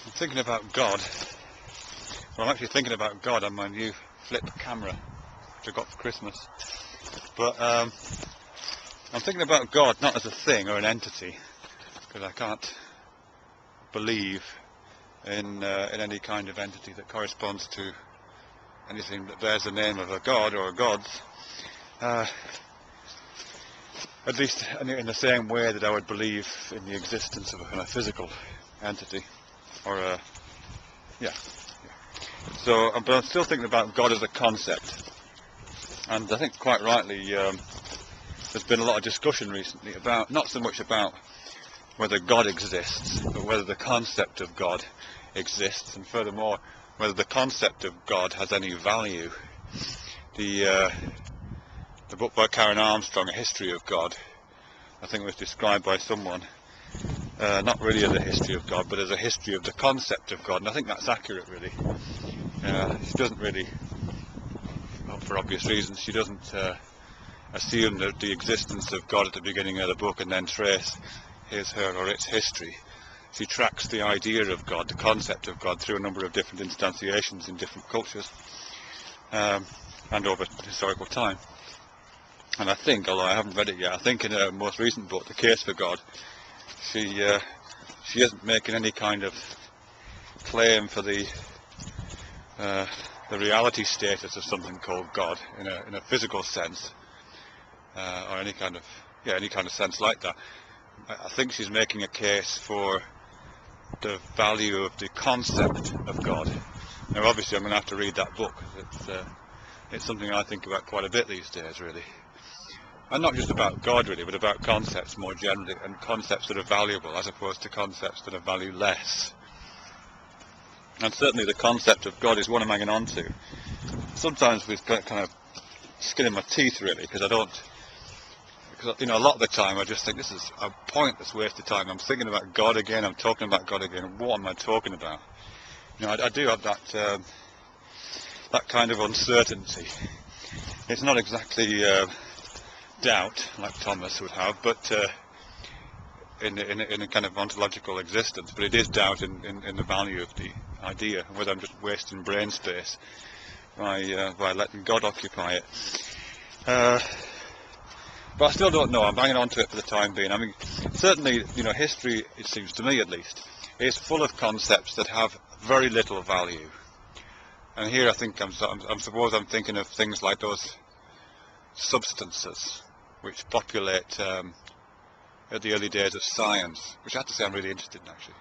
I'm thinking about God. Well, I'm actually thinking about God on my new flip camera, which I got for Christmas. But I'm thinking about God not as a thing or an entity, because I can't believe in any kind of entity that corresponds to anything that bears the name of a god or gods. At least in the same way that I would believe in the existence of a kind of physical entity, or a So, but I'm still thinking about God as a concept, and I think quite rightly there's been a lot of discussion recently about, not so much about whether God exists, but whether the concept of God exists, and furthermore, whether the concept of God has any value. The book by Karen Armstrong, A History of God, I think was described by someone, not really as a history of God, but as a history of the concept of God, and I think that's accurate, really. She doesn't really, well, for obvious reasons, she doesn't assume that the existence of God at the beginning of the book and then trace his, her, or its history. She tracks the idea of God, the concept of God, through a number of different instantiations in different cultures and over historical time. And I think, although I haven't read it yet, I think in her most recent book, The Case for God, she isn't making any kind of claim for the reality status of something called God in a physical sense, or any kind of sense like that. I think she's making a case for the value of the concept of God. Now, obviously, I'm going to have to read that book, because it's something I think about quite a bit these days, really. And not just about God, really, but about concepts more generally, and concepts that are valuable as opposed to concepts that are valueless. And certainly the concept of God is one I'm hanging on to. Sometimes with kind of skin in my teeth, really, because a lot of the time I just think this is a pointless waste of time. I'm thinking about God again, I'm talking about God again, what am I talking about? I do have that kind of uncertainty. It's not exactly doubt, like Thomas would have, but in a kind of ontological existence, but it is doubt in the value of the idea, whether I'm just wasting brain space by letting God occupy it. But I still don't know. I'm hanging on to it for the time being. I mean, certainly, history, it seems to me at least, is full of concepts that have very little value. And here I think I'm thinking of things like those substances which populate at the early days of science, which I have to say I'm really interested in, actually.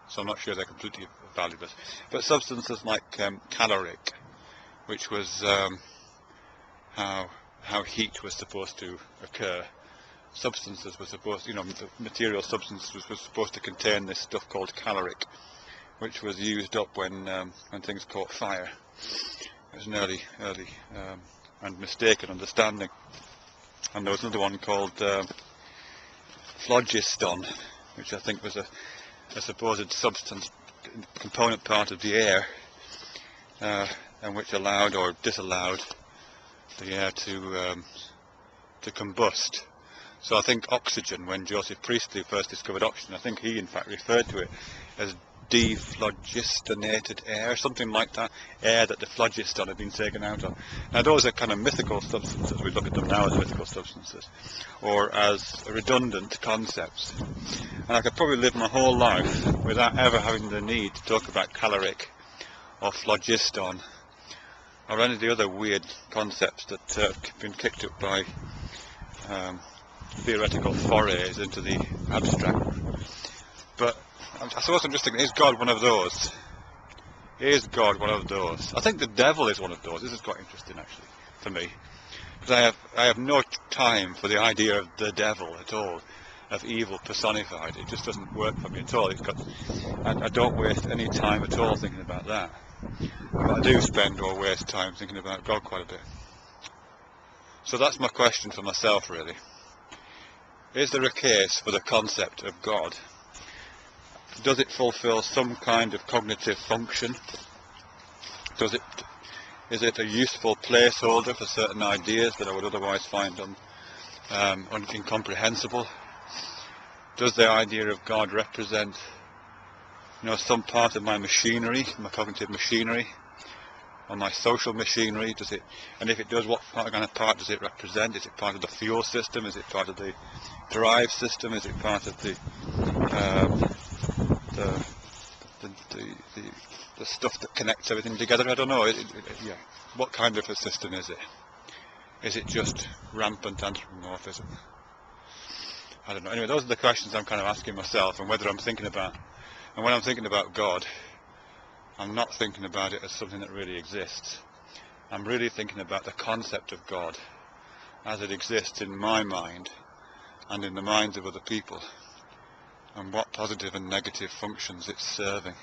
So I'm not sure they're completely valueless. But substances like caloric, which was how heat was supposed to occur. Substances were supposed, the material substances was supposed to contain this stuff called caloric, which was used up when things caught fire. It was an early and mistaken understanding. And there was another one called phlogiston, which I think was a supposed substance, component part of the air, and which allowed or disallowed the air to combust. So I think oxygen, when Joseph Priestley first discovered oxygen, I think he in fact referred to it as dephlogistonated air, something like that, air that the phlogiston had been taken out of. Now those are kind of mythical substances. We look at them now as mythical substances, or as redundant concepts. And I could probably live my whole life without ever having the need to talk about caloric or phlogiston or any of the other weird concepts that have been kicked up by theoretical forays into the abstract. But I suppose I'm just thinking, is God one of those? Is God one of those? I think the devil is one of those. This is quite interesting, actually, for me. Because I have no time for the idea of the devil at all, of evil personified. It just doesn't work for me at all. I don't waste any time at all thinking about that. But I do spend or waste time thinking about God quite a bit. So that's my question for myself, really. Is there a case for the concept of God? Does it fulfill some kind of cognitive function? Is it a useful placeholder for certain ideas that I would otherwise find incomprehensible? Does the idea of God represent you know, some part of my machinery, my cognitive machinery, or my social machinery? Does it, and if it does, what kind of part does it represent? Is it part of the fuel system? Is it part of the drive system? Is it part of the stuff that connects everything together? I don't know. Yeah. What kind of a system is it? Is it just rampant anthropomorphism? I don't know. Anyway, those are the questions I'm kind of asking myself, and whether I'm thinking about. And when I'm thinking about God, I'm not thinking about it as something that really exists. I'm really thinking about the concept of God as it exists in my mind and in the minds of other people, and what positive and negative functions it's serving.